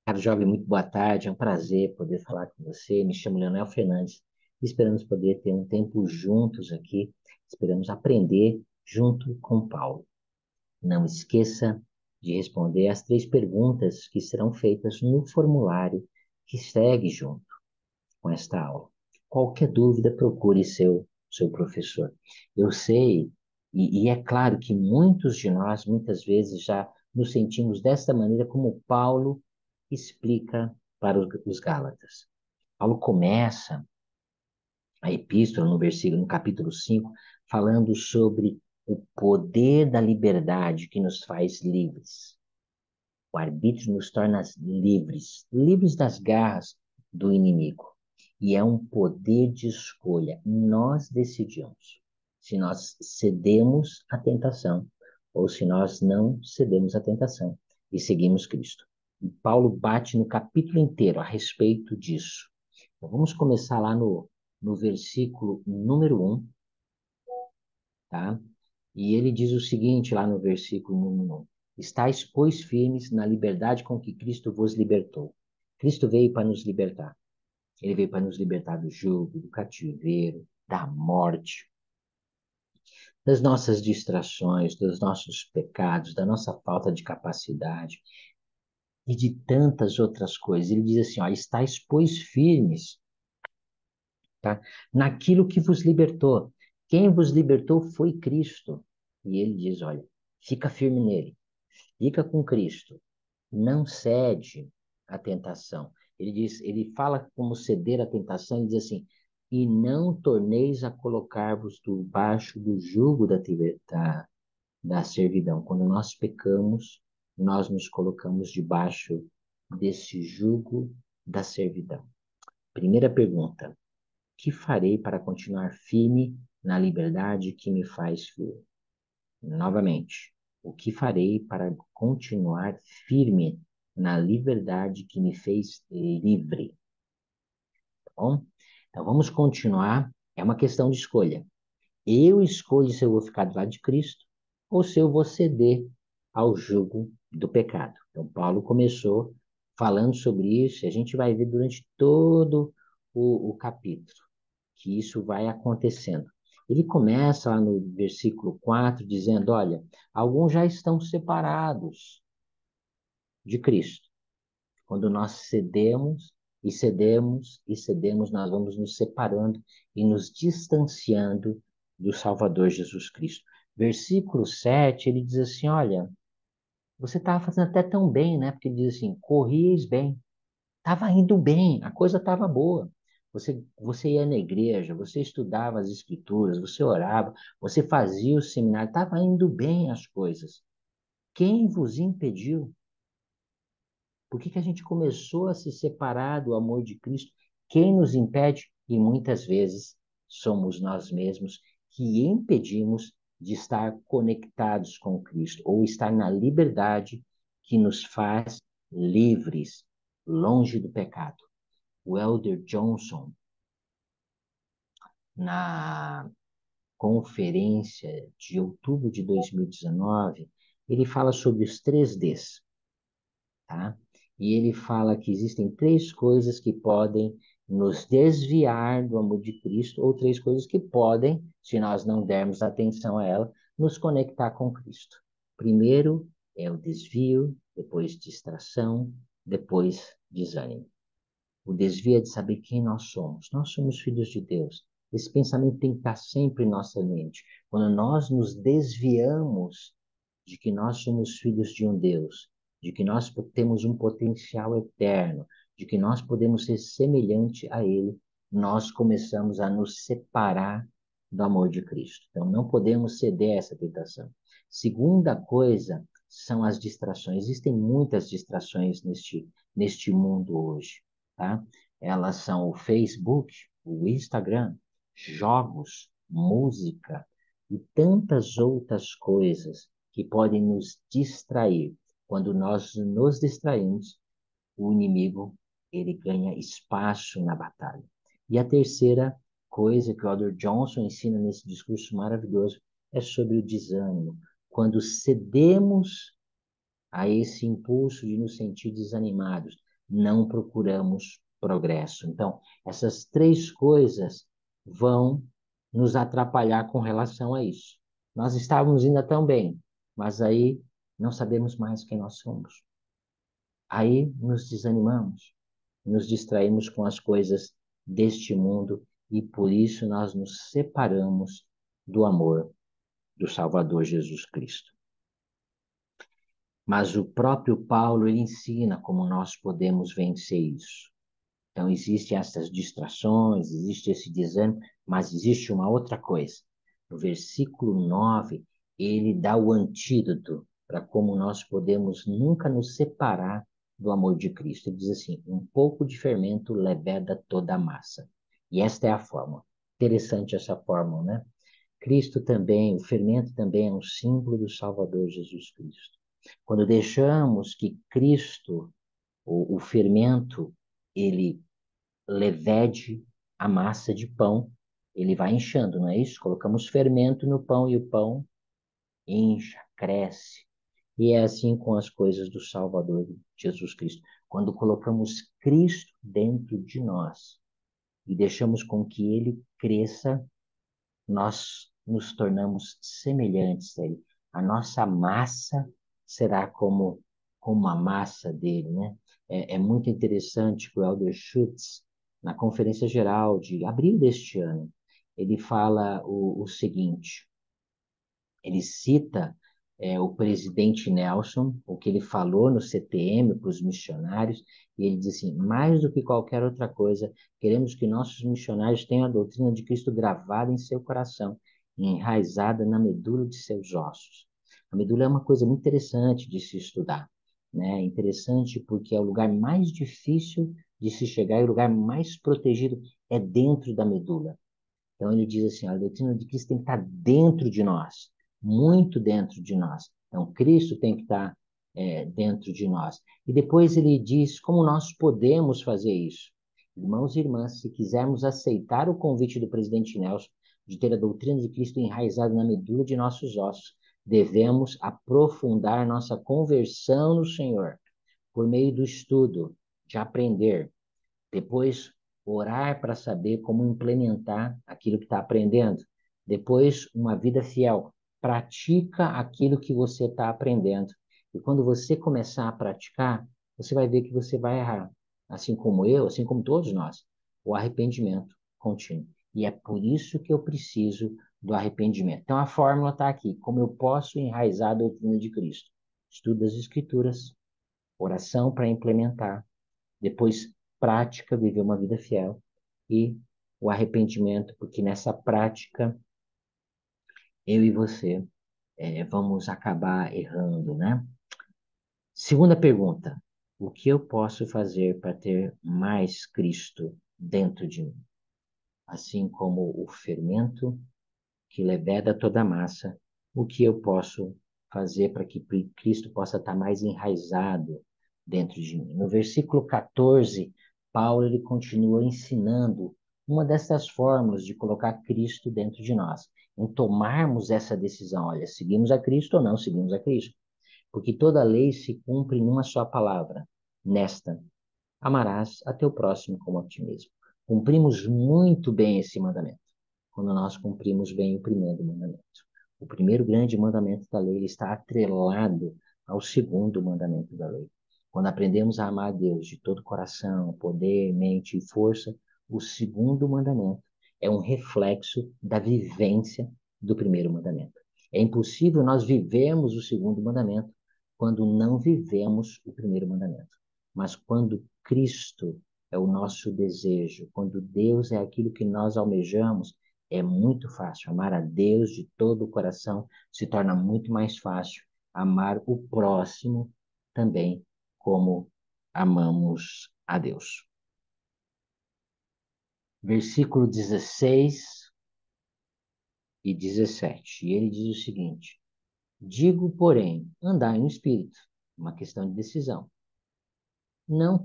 Caro jovem, muito boa tarde. É um prazer poder falar com você. Me chamo Leonel Fernandes. Esperamos poder ter um tempo juntos aqui. Esperamos aprender junto com Paulo. Não esqueça de responder as três perguntas que serão feitas no formulário que segue junto com esta aula. Qualquer dúvida, procure seu professor. Eu sei, e é claro que muitos de nós, muitas vezes, já nos sentimos desta maneira como Paulo explica para os Gálatas. Paulo começa a epístola no capítulo 5, falando sobre o poder da liberdade que nos faz livres. O arbítrio nos torna livres, livres das garras do inimigo. E é um poder de escolha. Nós decidimos se nós cedemos à tentação ou se nós não cedemos à tentação e seguimos Cristo. E Paulo bate no capítulo inteiro a respeito disso. Então, vamos começar lá no versículo número 1, tá? E ele diz o seguinte lá no versículo número 1: Estais, pois, firmes na liberdade com que Cristo vos libertou. Cristo veio para nos libertar. Ele veio para nos libertar do jugo, do cativeiro, da morte, das nossas distrações, dos nossos pecados, da nossa falta de capacidade e de tantas outras coisas. Ele diz assim, ó, estais, pois, firmes, tá? Naquilo que vos libertou. Quem vos libertou foi Cristo. E ele diz, olha, fica firme nele, fica com Cristo, não cede à tentação. Ele diz, ele fala como ceder à tentação, ele diz assim, e não torneis a colocar-vos debaixo do jugo da servidão. Quando nós pecamos, nós nos colocamos debaixo desse jugo da servidão. Primeira pergunta: que farei para continuar firme na liberdade que me faz firme? Novamente, o que farei para continuar firme na liberdade que me fez livre? Tá bom? Então vamos continuar. É uma questão de escolha. Eu escolho se eu vou ficar do lado de Cristo ou se eu vou ceder ao jugo do pecado. Então, Paulo começou falando sobre isso, e a gente vai ver durante todo o capítulo que isso vai acontecendo. Ele começa lá no versículo 4 dizendo: Olha, alguns já estão separados de Cristo. Quando nós cedemos e cedemos e cedemos, nós vamos nos separando e nos distanciando do Salvador Jesus Cristo. Versículo 7 ele diz assim: Olha, você estava fazendo até tão bem, né? Porque ele diz assim: corrieis bem. Estava indo bem, a coisa estava boa. Você ia na igreja, você estudava as escrituras, você orava, você fazia o seminário, estava indo bem as coisas. Quem vos impediu? Por que que a gente começou a se separar do amor de Cristo? Quem nos impede? E muitas vezes somos nós mesmos que impedimos de estar conectados com Cristo ou estar na liberdade que nos faz livres, longe do pecado. O Elder Johnson, na conferência de outubro de 2019, ele fala sobre os três Ds, tá? E ele fala que existem três coisas que podem nos desviar do amor de Cristo, ou três coisas que podem, se nós não dermos atenção a ela, nos conectar com Cristo. Primeiro é o desvio, depois distração, depois desânimo. O desvio é de saber quem nós somos. Nós somos filhos de Deus. Esse pensamento tem que estar sempre em nossa mente. Quando nós nos desviamos de que nós somos filhos de um Deus, de que nós temos um potencial eterno, de que nós podemos ser semelhante a Ele, nós começamos a nos separar do amor de Cristo. Então, não podemos ceder a essa tentação. Segunda coisa são as distrações. Existem muitas distrações neste mundo hoje, tá? Elas são o Facebook, o Instagram, jogos, música e tantas outras coisas que podem nos distrair. Quando nós nos distraímos, o inimigo ele ganha espaço na batalha. E a terceira coisa que o Elder Johnson ensina nesse discurso maravilhoso é sobre o desânimo. Quando cedemos a esse impulso de nos sentir desanimados, não procuramos progresso. Então, essas três coisas vão nos atrapalhar com relação a isso. Nós estávamos ainda tão bem, mas aí não sabemos mais quem nós somos. Aí nos desanimamos, nos distraímos com as coisas deste mundo e por isso nós nos separamos do amor do Salvador Jesus Cristo. Mas o próprio Paulo ele ensina como nós podemos vencer isso. Então, existem essas distrações, existe esse desânimo, mas existe uma outra coisa. No versículo 9, ele dá o antídoto para como nós podemos nunca nos separar do amor de Cristo. Ele diz assim: um pouco de fermento leveda toda a massa. E esta é a fórmula. Interessante essa fórmula, né? Cristo também, o fermento também é um símbolo do Salvador Jesus Cristo. Quando deixamos que Cristo, o fermento, ele levede a massa de pão, ele vai inchando, não é isso? Colocamos fermento no pão e o pão incha, cresce. E é assim com as coisas do Salvador Jesus Cristo. Quando colocamos Cristo dentro de nós e deixamos com que ele cresça, nós nos tornamos semelhantes a ele. A nossa massa será como a massa dele, né? É muito interessante que o Elder Schutz, na Conferência Geral de abril deste ano, ele fala o seguinte, ele cita o presidente Nelson, o que ele falou no CTM para os missionários, e ele diz assim: mais do que qualquer outra coisa, queremos que nossos missionários tenham a doutrina de Cristo gravada em seu coração, enraizada na medula de seus ossos. A medula é uma coisa muito interessante de se estudar, né? Interessante porque é o lugar mais difícil de se chegar e o lugar mais protegido é dentro da medula. Então ele diz assim, a doutrina de Cristo tem que estar dentro de nós, muito dentro de nós. Então Cristo tem que estar dentro de nós. E depois ele diz como nós podemos fazer isso. Irmãos e irmãs, se quisermos aceitar o convite do presidente Nelson de ter a doutrina de Cristo enraizada na medula de nossos ossos, devemos aprofundar nossa conversão no Senhor por meio do estudo, de aprender, depois, orar para saber como implementar aquilo que está aprendendo. Depois, uma vida fiel. Pratica aquilo que você está aprendendo. E quando você começar a praticar, você vai ver que você vai errar. Assim como eu, assim como todos nós. O arrependimento contínuo. E é por isso que eu preciso do arrependimento. Então, a fórmula está aqui. Como eu posso enraizar a doutrina de Cristo? Estudo das Escrituras, oração para implementar, depois prática, viver uma vida fiel e o arrependimento, porque nessa prática eu e você vamos acabar errando, né? Segunda pergunta: o que eu posso fazer para ter mais Cristo dentro de mim? Assim como o fermento que leveda toda a massa, o que eu posso fazer para que Cristo possa estar mais enraizado dentro de mim? No versículo 14, Paulo ele continua ensinando uma dessas fórmulas de colocar Cristo dentro de nós, em tomarmos essa decisão, olha, seguimos a Cristo ou não seguimos a Cristo? Porque toda lei se cumpre numa só palavra, nesta: amarás a teu próximo como a ti mesmo. Cumprimos muito bem esse mandamento quando nós cumprimos bem o primeiro mandamento. O primeiro grande mandamento da lei ele está atrelado ao segundo mandamento da lei. Quando aprendemos a amar a Deus de todo coração, poder, mente e força, o segundo mandamento é um reflexo da vivência do primeiro mandamento. É impossível nós vivermos o segundo mandamento quando não vivemos o primeiro mandamento. Mas quando Cristo é o nosso desejo, quando Deus é aquilo que nós almejamos, é muito fácil. Amar a Deus de todo o coração se torna muito mais fácil. Amar o próximo também, como amamos a Deus. Versículo 16 e 17. E ele diz o seguinte: digo, porém, andai no Espírito, uma questão de decisão. Não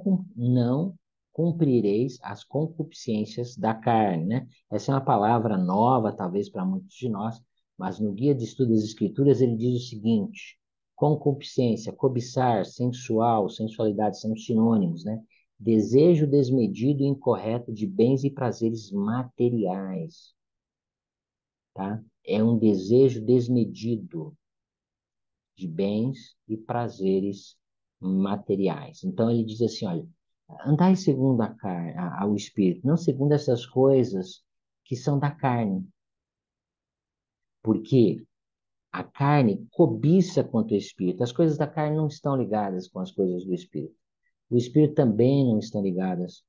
cumprireis as concupiscências da carne, né? Essa é uma palavra nova, talvez, para muitos de nós, mas no Guia de Estudo das Escrituras ele diz o seguinte: Concupiscência, cobiçar, sensual, sensualidade são sinônimos, né? Desejo desmedido e incorreto de bens e prazeres materiais, tá? É um desejo desmedido de bens e prazeres materiais. Então ele diz assim, olha, andai segundo a carne, ao Espírito, não segundo essas coisas que são da carne, porque a carne cobiça contra o Espírito. As coisas da carne não estão ligadas com as coisas do Espírito. O Espírito também não estão ligadas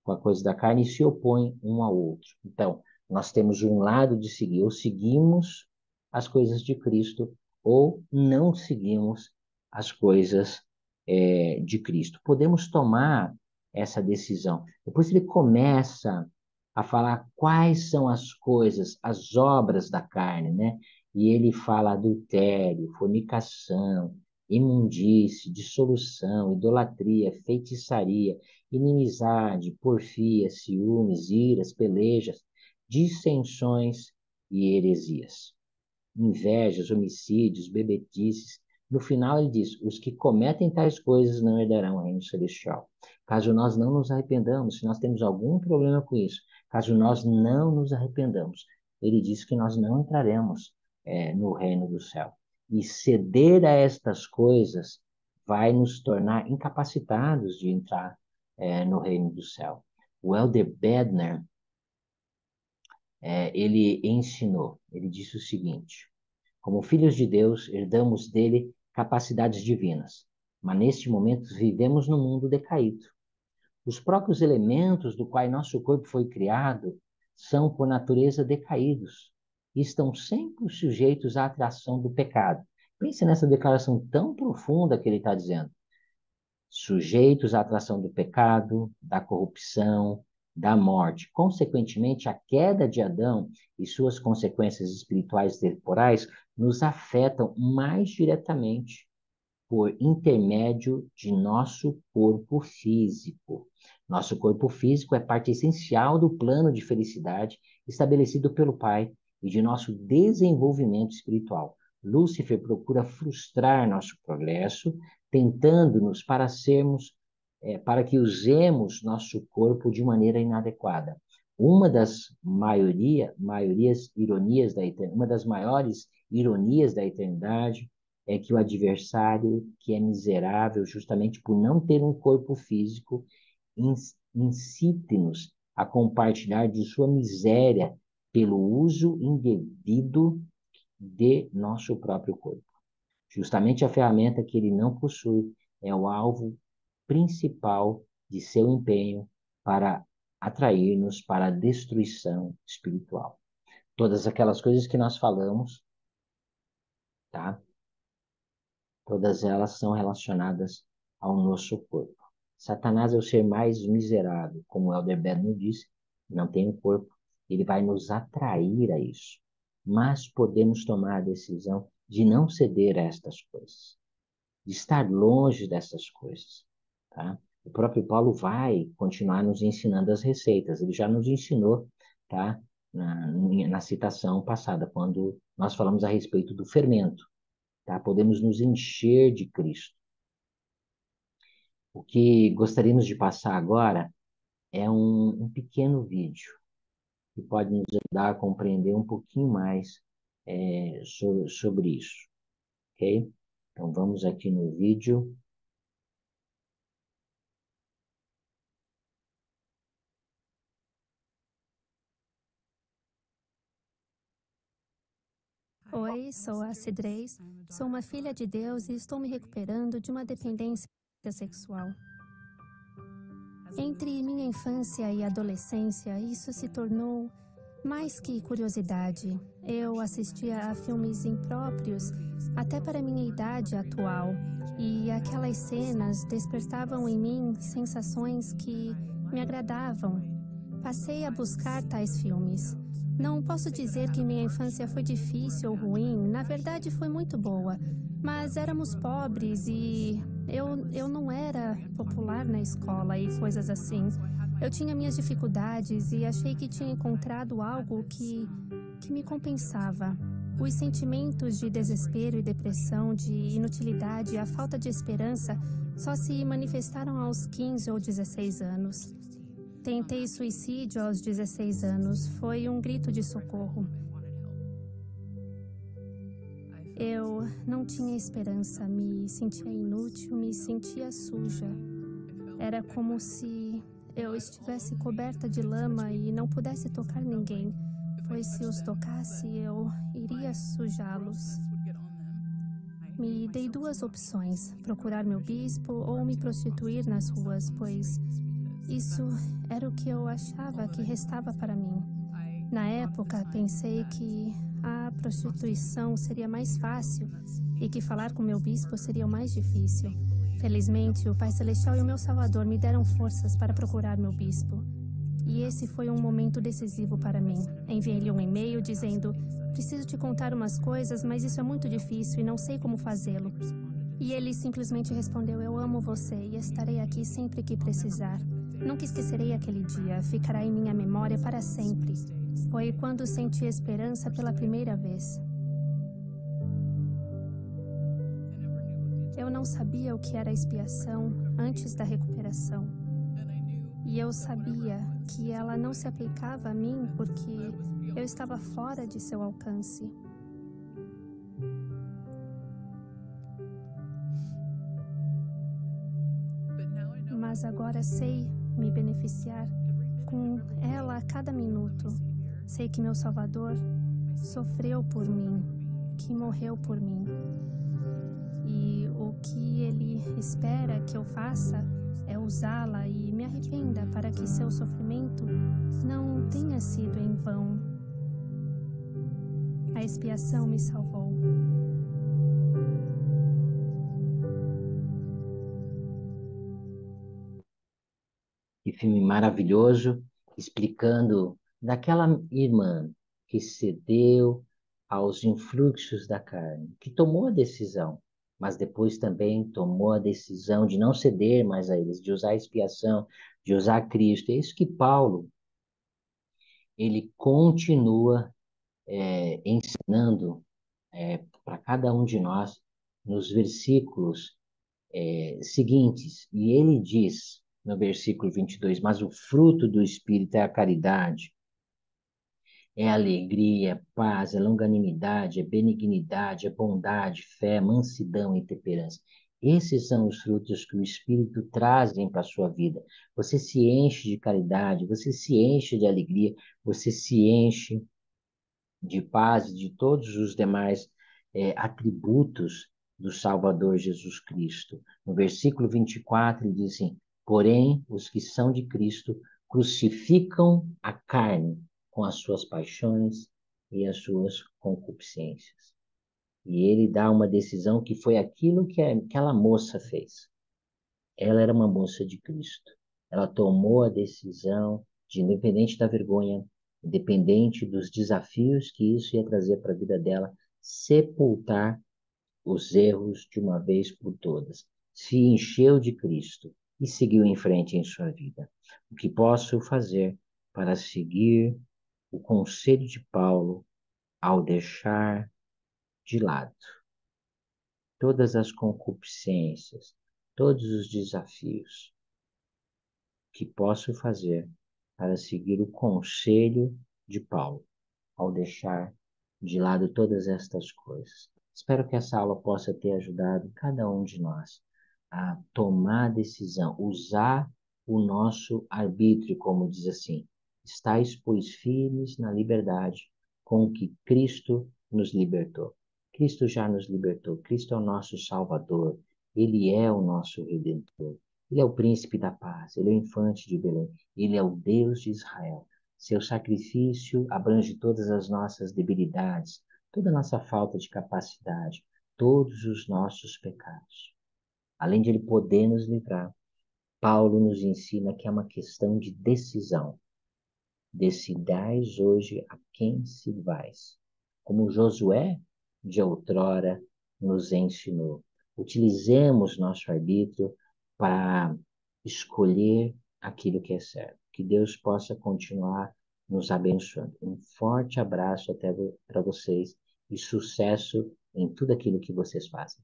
com a coisa da carne e se opõem um ao outro. Então, nós temos um lado de seguir, ou seguimos as coisas de Cristo, ou não seguimos as coisas de Cristo. Podemos tomar essa decisão. Depois ele começa a falar quais são as coisas, as obras da carne, né? E ele fala adultério, fornicação, imundície, dissolução, idolatria, feitiçaria, inimizade, porfia, ciúmes, iras, pelejas, dissensões e heresias, invejas, homicídios, bebedices. No final ele diz: os que cometem tais coisas não herdarão o reino celestial. Caso nós não nos arrependamos, se nós temos algum problema com isso, caso nós não nos arrependamos, ele diz que nós não entraremos no reino do céu. E ceder a estas coisas vai nos tornar incapacitados de entrar no reino do céu. O Elder Bednar, ele ensinou, ele disse o seguinte: como filhos de Deus, herdamos dele capacidades divinas, mas neste momento vivemos no mundo decaído. Os próprios elementos do qual nosso corpo foi criado são, por natureza, decaídos e estão sempre sujeitos à atração do pecado. Pense nessa declaração tão profunda que ele está dizendo. Sujeitos à atração do pecado, da corrupção, da morte. Consequentemente, a queda de Adão e suas consequências espirituais e temporais nos afetam mais diretamente por intermédio de nosso corpo físico. Nosso corpo físico é parte essencial do plano de felicidade estabelecido pelo Pai e de nosso desenvolvimento espiritual. Lúcifer procura frustrar nosso progresso, tentando-nos para que usemos nosso corpo de maneira inadequada. Uma das uma das maiores ironias da eternidade é que o adversário, que é miserável justamente por não ter um corpo físico, incite-nos a compartilhar de sua miséria pelo uso indevido de nosso próprio corpo. Justamente a ferramenta que ele não possui é o alvo principal de seu empenho para atrair-nos para a destruição espiritual. Todas aquelas coisas que nós falamos, tá? Todas elas são relacionadas ao nosso corpo. Satanás é o ser mais miserável, como o Elder Bednar disse, não tem um corpo, ele vai nos atrair a isso. Mas podemos tomar a decisão de não ceder a estas coisas, de estar longe dessas coisas, tá? O próprio Paulo vai continuar nos ensinando as receitas, ele já nos ensinou, tá? Na citação passada, quando nós falamos a respeito do fermento. Tá? Podemos nos encher de Cristo. O que gostaríamos de passar agora é um pequeno vídeo que pode nos ajudar a compreender um pouquinho mais sobre isso, ok? Então vamos aqui no vídeo. Oi, sou a Cidreis, sou uma filha de Deus e estou me recuperando de uma dependência sexual. Entre minha infância e adolescência, isso se tornou mais que curiosidade. Eu assistia a filmes impróprios até para minha idade atual, e aquelas cenas despertavam em mim sensações que me agradavam. Passei a buscar tais filmes. Não posso dizer que minha infância foi difícil ou ruim, na verdade foi muito boa. Mas éramos pobres e eu não era popular na escola e coisas assim. Eu tinha minhas dificuldades e achei que tinha encontrado algo que me compensava. Os sentimentos de desespero e depressão, de inutilidade e a falta de esperança só se manifestaram aos 15 ou 16 anos. Tentei suicídio aos 16 anos. Foi um grito de socorro. Eu não tinha esperança, me sentia inútil, me sentia suja. Era como se eu estivesse coberta de lama e não pudesse tocar ninguém, pois se os tocasse, eu iria sujá-los. Me dei duas opções: procurar meu bispo ou me prostituir nas ruas, pois isso era o que eu achava que restava para mim. Na época, pensei que a prostituição seria mais fácil e que falar com meu bispo seria o mais difícil. Felizmente, o Pai Celestial e o meu Salvador me deram forças para procurar meu bispo. E esse foi um momento decisivo para mim. Enviei-lhe um e-mail dizendo: preciso te contar umas coisas, mas isso é muito difícil e não sei como fazê-lo. E ele simplesmente respondeu: eu amo você e estarei aqui sempre que precisar. Nunca esquecerei aquele dia, ficará em minha memória para sempre. Foi quando senti esperança pela primeira vez. Eu não sabia o que era expiação antes da recuperação. E eu sabia que ela não se aplicava a mim porque eu estava fora de seu alcance. Mas agora sei me beneficiar com ela a cada minuto. Sei que meu Salvador sofreu por mim, que morreu por mim. E o que ele espera que eu faça é usá-la e me arrependa para que seu sofrimento não tenha sido em vão. A expiação me salvou. Que filme maravilhoso, explicando daquela irmã que cedeu aos influxos da carne, que tomou a decisão, mas depois também tomou a decisão de não ceder mais a eles, de usar a expiação, de usar Cristo. É isso que Paulo, ele continua ensinando para cada um de nós nos versículos seguintes. E ele diz no versículo 22, mas o fruto do Espírito é a caridade, é alegria, é paz, é longanimidade, é benignidade, é bondade, fé, mansidão e temperança. Esses são os frutos que o Espírito trazem para a sua vida. Você se enche de caridade, você se enche de alegria, você se enche de paz e de todos os demais atributos do Salvador Jesus Cristo. No versículo 24, ele diz assim: porém, os que são de Cristo crucificam a carne com as suas paixões e as suas concupiscências. E ele dá uma decisão que foi aquilo que aquela moça fez. Ela era uma moça de Cristo. Ela tomou a decisão de, independente da vergonha, independente dos desafios que isso ia trazer para a vida dela, sepultar os erros de uma vez por todas. Se encheu de Cristo e seguiu em frente em sua vida. O que posso fazer para seguir o conselho de Paulo ao deixar de lado todas as concupiscências, todos os desafios? Que posso fazer para seguir o conselho de Paulo, ao deixar de lado todas estas coisas? Espero que essa aula possa ter ajudado cada um de nós a tomar a decisão, usar o nosso arbítrio, como diz assim: estáis, pois, firmes na liberdade com que Cristo nos libertou. Cristo já nos libertou, Cristo é o nosso Salvador, Ele é o nosso Redentor. Ele é o príncipe da paz, ele é o infante de Belém, ele é o Deus de Israel. Seu sacrifício abrange todas as nossas debilidades, toda a nossa falta de capacidade, todos os nossos pecados. Além de ele poder nos livrar, Paulo nos ensina que é uma questão de decisão. Decidais hoje a quem servais. Como Josué de outrora nos ensinou. Utilizemos nosso arbítrio para escolher aquilo que é certo. Que Deus possa continuar nos abençoando. Um forte abraço até para vocês e sucesso em tudo aquilo que vocês fazem.